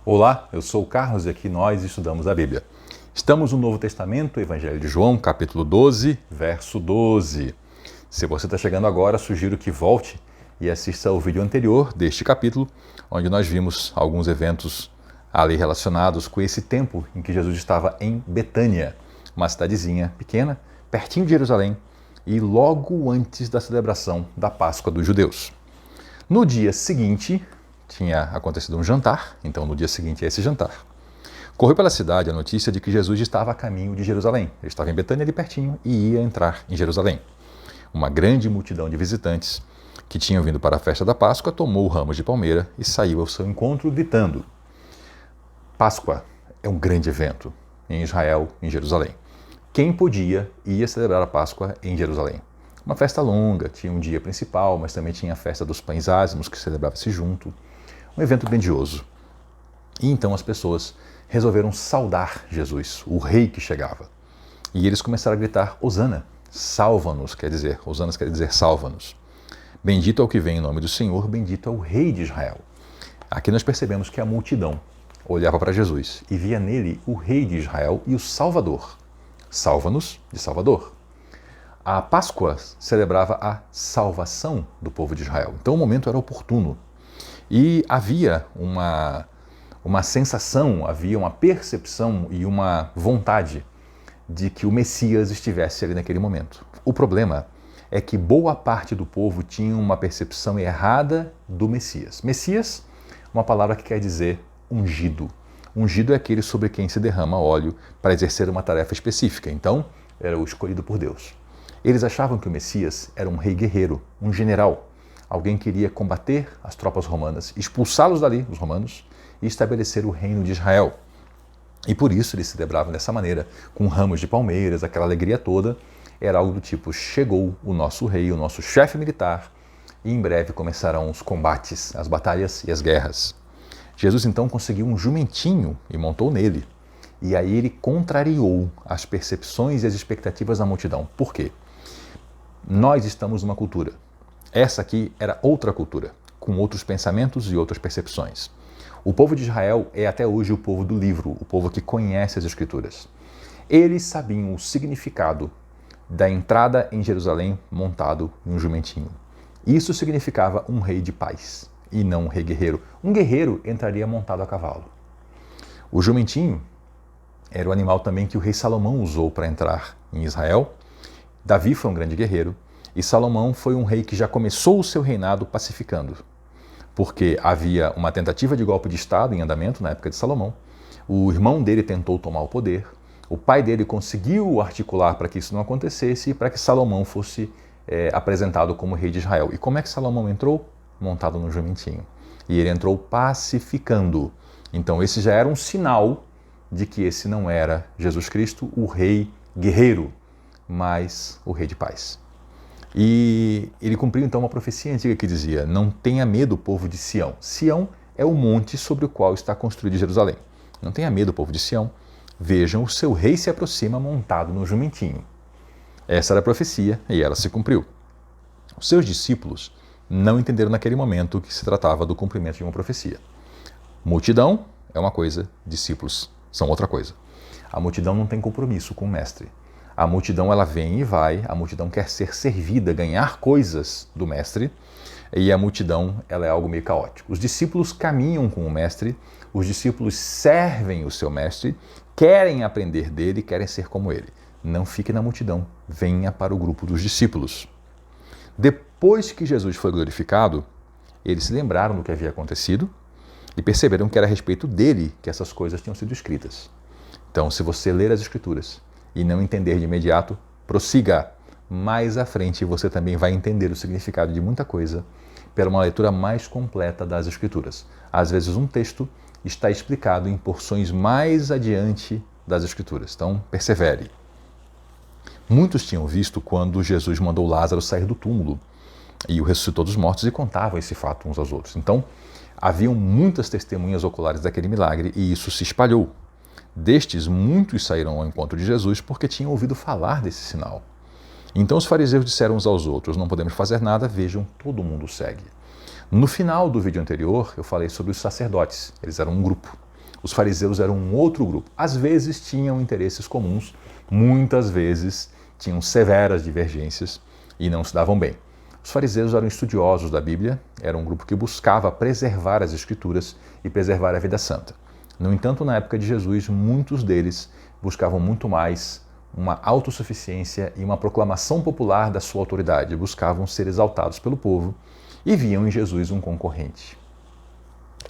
Olá, eu sou o Carlos e aqui nós estudamos a Bíblia. Estamos no Novo Testamento, Evangelho de João, capítulo 12, verso 12. Se você está chegando agora, sugiro que volte e assista ao vídeo anterior deste capítulo, onde nós vimos alguns eventos ali relacionados com esse tempo em que Jesus estava em Betânia, uma cidadezinha pequena, pertinho de Jerusalém, e logo antes da celebração da Páscoa dos judeus. No dia seguinte, tinha acontecido um jantar, então no dia seguinte a esse jantar, correu pela cidade a notícia de que Jesus estava a caminho de Jerusalém. Ele estava em Betânia, ali pertinho, e ia entrar em Jerusalém. Uma grande multidão de visitantes que tinham vindo para a festa da Páscoa tomou ramos de palmeira e saiu ao seu encontro gritando: Páscoa é um grande evento em Israel, em Jerusalém. Quem podia ia celebrar a Páscoa em Jerusalém. Uma festa longa, tinha um dia principal, mas também tinha a festa dos pães ázimos, que celebrava-se junto. Um evento grandioso. E então as pessoas resolveram saudar Jesus, o rei que chegava. E eles começaram a gritar: Hosana, salva-nos, Hosana quer dizer salva-nos. Bendito é o que vem em nome do Senhor, bendito é o rei de Israel. Aqui nós percebemos que a multidão olhava para Jesus e via nele o rei de Israel e o Salvador. Salva-nos de Salvador. A Páscoa celebrava a salvação do povo de Israel. Então o momento era oportuno. E havia uma sensação, havia uma percepção e uma vontade de que o Messias estivesse ali naquele momento. O problema é que boa parte do povo tinha uma percepção errada do Messias. Messias, uma palavra que quer dizer ungido. Ungido é aquele sobre quem se derrama óleo para exercer uma tarefa específica. Então, era o escolhido por Deus. Eles achavam que o Messias era um rei guerreiro, um general. Alguém que iria combater as tropas romanas, expulsá-los dali, os romanos, e estabelecer o reino de Israel. E por isso eles celebravam dessa maneira, com ramos de palmeiras, aquela alegria toda. Era algo do tipo: chegou o nosso rei, o nosso chefe militar, e em breve começarão os combates, as batalhas e as guerras. Jesus então conseguiu um jumentinho e montou nele. E aí ele contrariou as percepções e as expectativas da multidão. Por quê? Nós estamos numa cultura. Essa aqui era outra cultura, com outros pensamentos e outras percepções. O povo de Israel é até hoje o povo do livro, o povo que conhece as Escrituras. Eles sabiam o significado da entrada em Jerusalém montado em um jumentinho. Isso significava um rei de paz e não um rei guerreiro. Um guerreiro entraria montado a cavalo. O jumentinho era o animal também que o rei Salomão usou para entrar em Israel. Davi foi um grande guerreiro. E Salomão foi um rei que já começou o seu reinado pacificando, porque havia uma tentativa de golpe de Estado em andamento na época de Salomão. O irmão dele tentou tomar o poder, o pai dele conseguiu articular para que isso não acontecesse e para que Salomão fosse apresentado como rei de Israel. E como é que Salomão entrou? Montado no jumentinho. E ele entrou pacificando. Então esse já era um sinal de que esse não era Jesus Cristo, o rei guerreiro, mas o rei de paz. E ele cumpriu então uma profecia antiga que dizia: não tenha medo, povo de Sião. Sião é o monte sobre o qual está construído Jerusalém. Não tenha medo, povo de Sião. Vejam, o seu rei se aproxima montado no jumentinho. Essa era a profecia e ela se cumpriu. Os seus discípulos não entenderam naquele momento que se tratava do cumprimento de uma profecia. Multidão é uma coisa, discípulos são outra coisa. A multidão não tem compromisso com o mestre. A multidão ela vem e vai, a multidão quer ser servida, ganhar coisas do mestre, e a multidão ela é algo meio caótico. Os discípulos caminham com o mestre, os discípulos servem o seu mestre, querem aprender dele, querem ser como ele. Não fique na multidão, venha para o grupo dos discípulos. Depois que Jesus foi glorificado, eles se lembraram do que havia acontecido e perceberam que era a respeito dele que essas coisas tinham sido escritas. Então, se você ler as Escrituras e não entender de imediato, prossiga. Mais à frente você também vai entender o significado de muita coisa pela uma leitura mais completa das Escrituras. Às vezes um texto está explicado em porções mais adiante das Escrituras. Então, persevere. Muitos tinham visto quando Jesus mandou Lázaro sair do túmulo e o ressuscitou dos mortos e contavam esse fato uns aos outros. Então, haviam muitas testemunhas oculares daquele milagre e isso se espalhou. Destes, muitos saíram ao encontro de Jesus porque tinham ouvido falar desse sinal. Então os fariseus disseram uns aos outros: não podemos fazer nada, vejam, todo mundo segue. No final do vídeo anterior, eu falei sobre os sacerdotes. Eles eram um grupo. Os fariseus eram um outro grupo. Às vezes tinham interesses comuns, muitas vezes tinham severas divergências e não se davam bem. Os fariseus eram estudiosos da Bíblia, era um grupo que buscava preservar as Escrituras e preservar a vida santa. No entanto, na época de Jesus, muitos deles buscavam muito mais uma autossuficiência e uma proclamação popular da sua autoridade, buscavam ser exaltados pelo povo e viam em Jesus um concorrente.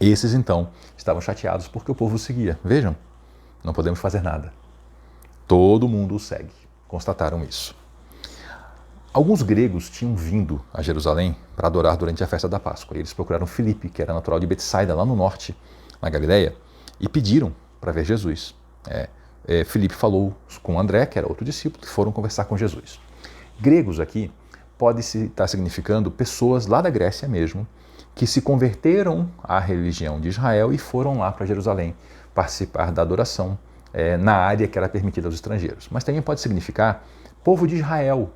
Esses, então, estavam chateados porque o povo o seguia. Vejam, não podemos fazer nada. Todo mundo o segue. Constataram isso. Alguns gregos tinham vindo a Jerusalém para adorar durante a festa da Páscoa. Eles procuraram Filipe, que era natural de Betsaida, lá no norte, na Galileia, e pediram para ver Jesus. Filipe falou com André, que era outro discípulo, e foram conversar com Jesus. Gregos aqui pode estar significando pessoas lá da Grécia mesmo, que se converteram à religião de Israel e foram lá para Jerusalém participar da adoração na área que era permitida aos estrangeiros. Mas também pode significar povo de Israel,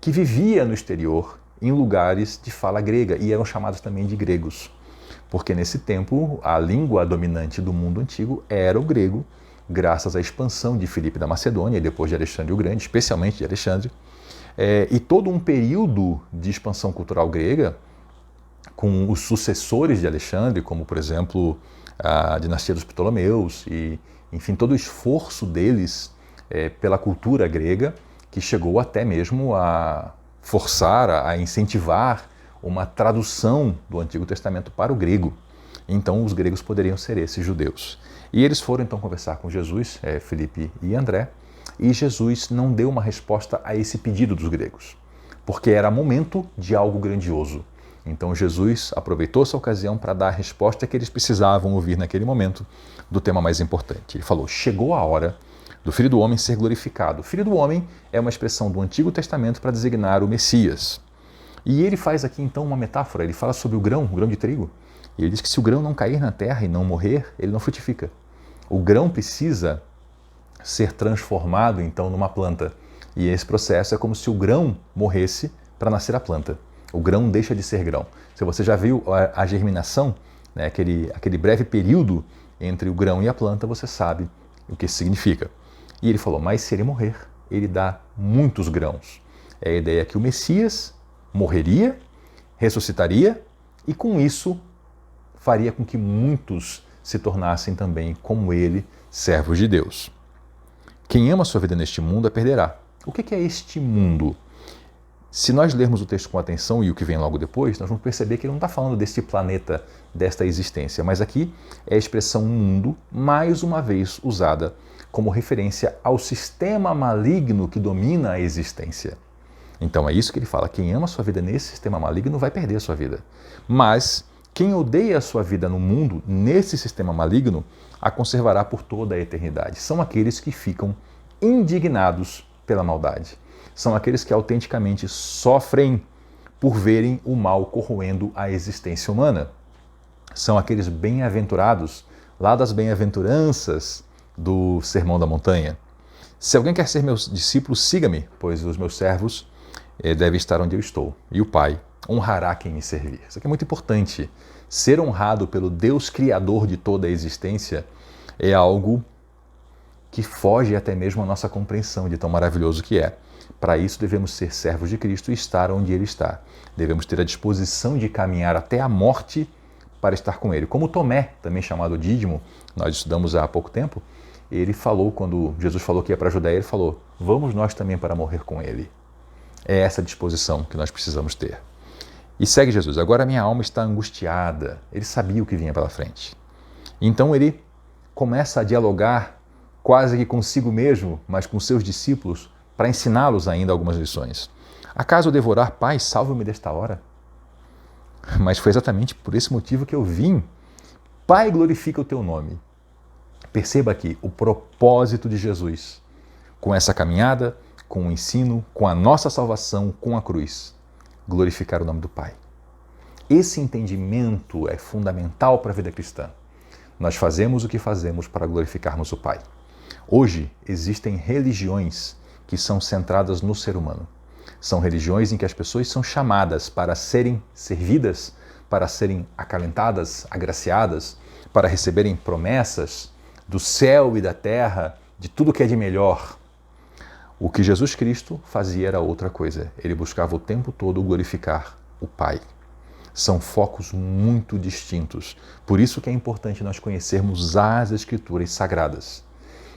que vivia no exterior em lugares de fala grega e eram chamados também de gregos, porque nesse tempo a língua dominante do mundo antigo era o grego, graças à expansão de Filipe da Macedônia e depois de Alexandre o Grande, especialmente de Alexandre, e todo um período de expansão cultural grega, com os sucessores de Alexandre, como por exemplo a dinastia dos Ptolomeus e, enfim, todo o esforço deles pela cultura grega, que chegou até mesmo a forçar, a incentivar uma tradução do Antigo Testamento para o grego. Então os gregos poderiam ser esses judeus. E eles foram então conversar com Jesus, Filipe e André, e Jesus não deu uma resposta a esse pedido dos gregos, porque era momento de algo grandioso. Então Jesus aproveitou essa ocasião para dar a resposta que eles precisavam ouvir naquele momento do tema mais importante. Ele falou: chegou a hora do Filho do Homem ser glorificado. O Filho do Homem é uma expressão do Antigo Testamento para designar o Messias. E ele faz aqui então uma metáfora, ele fala sobre o grão de trigo. E ele diz que se o grão não cair na terra e não morrer, ele não frutifica. O grão precisa ser transformado então numa planta. E esse processo é como se o grão morresse para nascer a planta. O grão deixa de ser grão. Se você já viu a germinação, né, aquele breve período entre o grão e a planta, você sabe o que isso significa. E ele falou, mas se ele morrer, ele dá muitos grãos. É a ideia que o Messias morreria, ressuscitaria e com isso faria com que muitos se tornassem também, como ele, servos de Deus. Quem ama a sua vida neste mundo a perderá. O que é este mundo? Se nós lermos o texto com atenção e o que vem logo depois, nós vamos perceber que ele não está falando deste planeta, desta existência, mas aqui é a expressão mundo, mais uma vez usada como referência ao sistema maligno que domina a existência. Então é isso que ele fala, quem ama a sua vida nesse sistema maligno vai perder a sua vida. Mas quem odeia a sua vida no mundo, nesse sistema maligno, a conservará por toda a eternidade. São aqueles que ficam indignados pela maldade. São aqueles que autenticamente sofrem por verem o mal corroendo a existência humana. São aqueles bem-aventurados, lá das bem-aventuranças do Sermão da Montanha. Se alguém quer ser meu discípulo, siga-me, pois os meus servos devem estar onde eu estou. E o Pai honrará quem me servir. Isso aqui é muito importante. Ser honrado pelo Deus Criador de toda a existência é algo que foge até mesmo à nossa compreensão de tão maravilhoso que é. Para isso devemos ser servos de Cristo e estar onde Ele está. Devemos ter a disposição de caminhar até a morte para estar com Ele. Como Tomé, também chamado Dídimo, nós estudamos há pouco tempo, ele falou, quando Jesus falou que ia para a Judéia, ele falou, vamos nós também para morrer com Ele. É essa disposição que nós precisamos ter. E segue Jesus, agora minha alma está angustiada. Ele sabia o que vinha pela frente. Então ele começa a dialogar quase que consigo mesmo, mas com seus discípulos, para ensiná-los ainda algumas lições. Acaso eu devorar, Pai, salve-me desta hora? Mas foi exatamente por esse motivo que eu vim. Pai, glorifica o teu nome. Perceba aqui o propósito de Jesus com essa caminhada, com o ensino, com a nossa salvação, com a cruz. Glorificar o nome do Pai. Esse entendimento é fundamental para a vida cristã. Nós fazemos o que fazemos para glorificarmos o Pai. Hoje existem religiões que são centradas no ser humano. São religiões em que as pessoas são chamadas para serem servidas, para serem acalentadas, agraciadas, para receberem promessas do céu e da terra, de tudo que é de melhor. O que Jesus Cristo fazia era outra coisa. Ele buscava o tempo todo glorificar o Pai. São focos muito distintos. Por isso que é importante nós conhecermos as Escrituras Sagradas.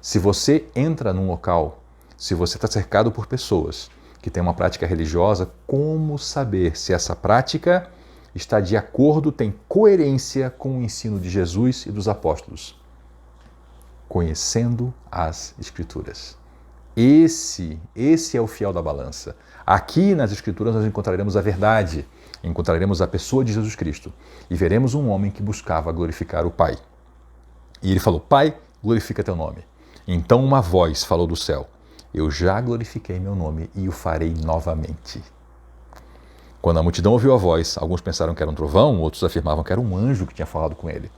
Se você entra num local, se você está cercado por pessoas que têm uma prática religiosa, como saber se essa prática está de acordo, tem coerência com o ensino de Jesus e dos apóstolos? Conhecendo as Escrituras. Esse é o fiel da balança. Aqui nas Escrituras nós encontraremos a verdade, encontraremos a pessoa de Jesus Cristo e veremos um homem que buscava glorificar o Pai. E ele falou: Pai, glorifica teu nome. Então uma voz falou do céu: eu já glorifiquei meu nome e o farei novamente. Quando a multidão ouviu a voz, alguns pensaram que era um trovão, outros afirmavam que era um anjo que tinha falado com ele.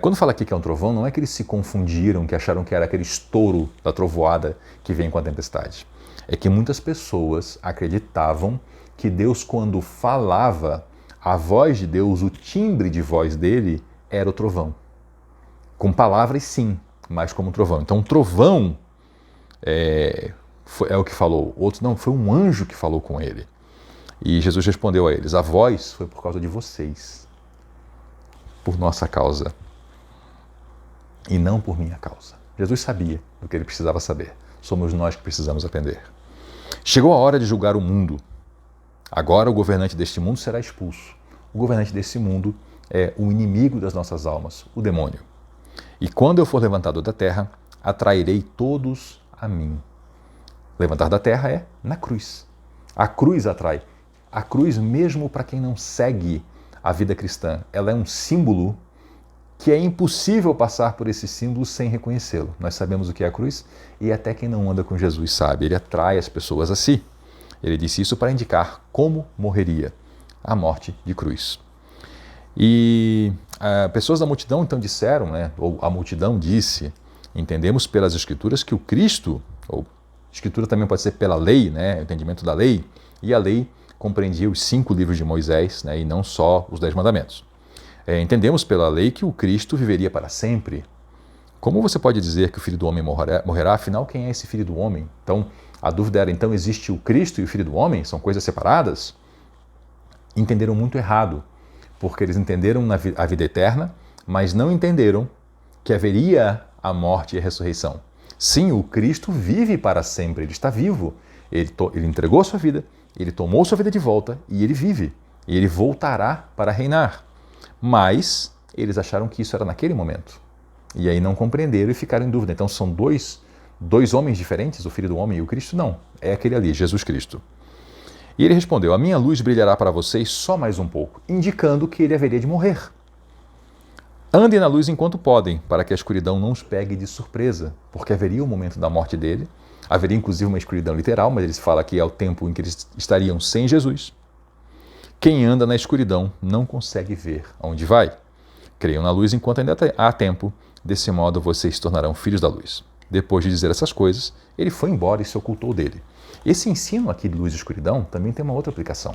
Quando fala aqui que é um trovão, não é que eles se confundiram, que acharam que era aquele estouro da trovoada que vem com a tempestade. É que muitas pessoas acreditavam que Deus, quando falava, a voz de Deus, o timbre de voz dele, era o trovão. Com palavras, sim, mas como trovão. Então, trovão é o que falou. Outros, não, foi um anjo que falou com ele. E Jesus respondeu a eles: a voz foi por causa de vocês, por nossa causa, e não por minha causa. Jesus sabia do que ele precisava saber. Somos nós que precisamos aprender. Chegou a hora de julgar o mundo. Agora o governante deste mundo será expulso. O governante desse mundo é o inimigo das nossas almas, o demônio. E quando eu for levantado da terra, atrairei todos a mim. Levantar da terra é na cruz. A cruz atrai. A cruz, mesmo para quem não segue a vida cristã, ela é um símbolo que é impossível passar por esse símbolo sem reconhecê-lo. Nós sabemos o que é a cruz e até quem não anda com Jesus sabe. Ele atrai as pessoas a si. Ele disse isso para indicar como morreria a morte de cruz. E pessoas da multidão então disseram, ou a multidão disse: entendemos pelas Escrituras que o Cristo, ou Escritura também pode ser pela lei, o entendimento da lei, e a lei compreendia os 5 livros de Moisés, e não só os 10 mandamentos. Entendemos pela lei que o Cristo viveria para sempre. Como você pode dizer que o Filho do Homem morrerá? Afinal, quem é esse Filho do Homem? Então, a dúvida era, então, existe o Cristo e o Filho do Homem? São coisas separadas? Entenderam muito errado, porque eles entenderam a vida eterna, mas não entenderam que haveria a morte e a ressurreição. Sim, o Cristo vive para sempre, ele está vivo. Ele entregou a sua vida, ele tomou sua vida de volta e ele vive. E ele voltará para reinar. Mas eles acharam que isso era naquele momento. E aí não compreenderam e ficaram em dúvida. Então são dois homens diferentes, o Filho do Homem e o Cristo? Não, é aquele ali, Jesus Cristo. E ele respondeu: a minha luz brilhará para vocês só mais um pouco, indicando que ele haveria de morrer. Andem na luz enquanto podem, para que a escuridão não os pegue de surpresa, porque haveria o momento da morte dele, haveria inclusive uma escuridão literal, mas ele fala que é o tempo em que eles estariam sem Jesus. Quem anda na escuridão não consegue ver aonde vai. Creiam na luz enquanto ainda há tempo, desse modo vocês se tornarão filhos da luz. Depois de dizer essas coisas, ele foi embora e se ocultou dele. Esse ensino aqui de luz e escuridão também tem uma outra aplicação.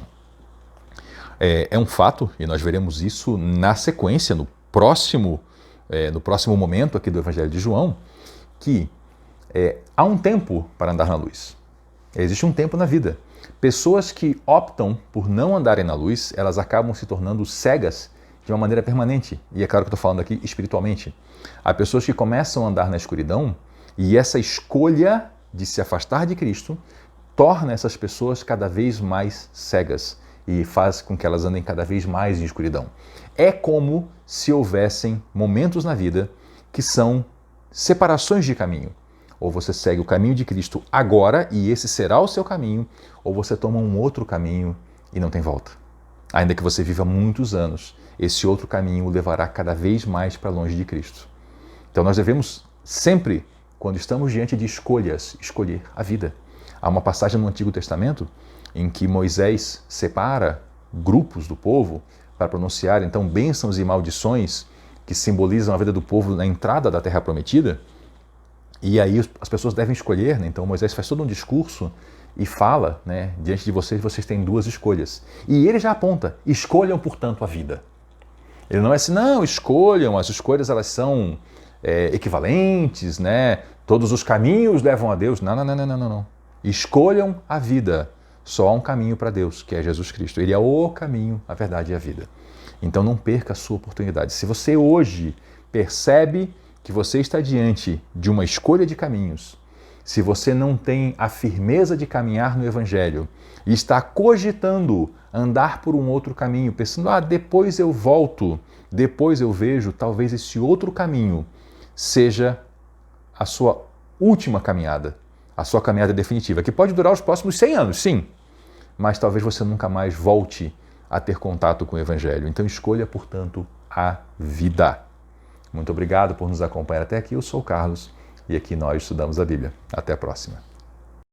É um fato, e nós veremos isso na sequência, no próximo momento aqui do Evangelho de João, que há um tempo para andar na luz. Existe um tempo na vida. Pessoas que optam por não andarem na luz, elas acabam se tornando cegas de uma maneira permanente. E é claro que eu estou falando aqui espiritualmente. Há pessoas que começam a andar na escuridão e essa escolha de se afastar de Cristo torna essas pessoas cada vez mais cegas e faz com que elas andem cada vez mais em escuridão. É como se houvessem momentos na vida que são separações de caminho. Ou você segue o caminho de Cristo agora e esse será o seu caminho, ou você toma um outro caminho e não tem volta. Ainda que você viva muitos anos, esse outro caminho o levará cada vez mais para longe de Cristo. Então nós devemos sempre, quando estamos diante de escolhas, escolher a vida. Há uma passagem no Antigo Testamento em que Moisés separa grupos do povo para pronunciar então bênçãos e maldições que simbolizam a vida do povo na entrada da Terra Prometida. E aí as pessoas devem escolher, Então Moisés faz todo um discurso e fala, diante de vocês têm 2 escolhas. E ele já aponta: escolham, portanto, a vida. Ele não é assim, não, escolham, as escolhas elas são equivalentes, né? Todos os caminhos levam a Deus. Não, não, não, não, não, não. Escolham a vida. Só há um caminho para Deus, que é Jesus Cristo. Ele é o caminho, a verdade e a vida. Então não perca a sua oportunidade. Se você hoje percebe que você está diante de uma escolha de caminhos, se você não tem a firmeza de caminhar no Evangelho e está cogitando andar por um outro caminho, pensando, depois eu volto, depois eu vejo, talvez esse outro caminho seja a sua última caminhada, a sua caminhada definitiva, que pode durar os próximos 100 anos, sim, mas talvez você nunca mais volte a ter contato com o Evangelho. Então escolha, portanto, a vida. Muito obrigado por nos acompanhar até aqui. Eu sou o Carlos e aqui nós estudamos a Bíblia. Até a próxima.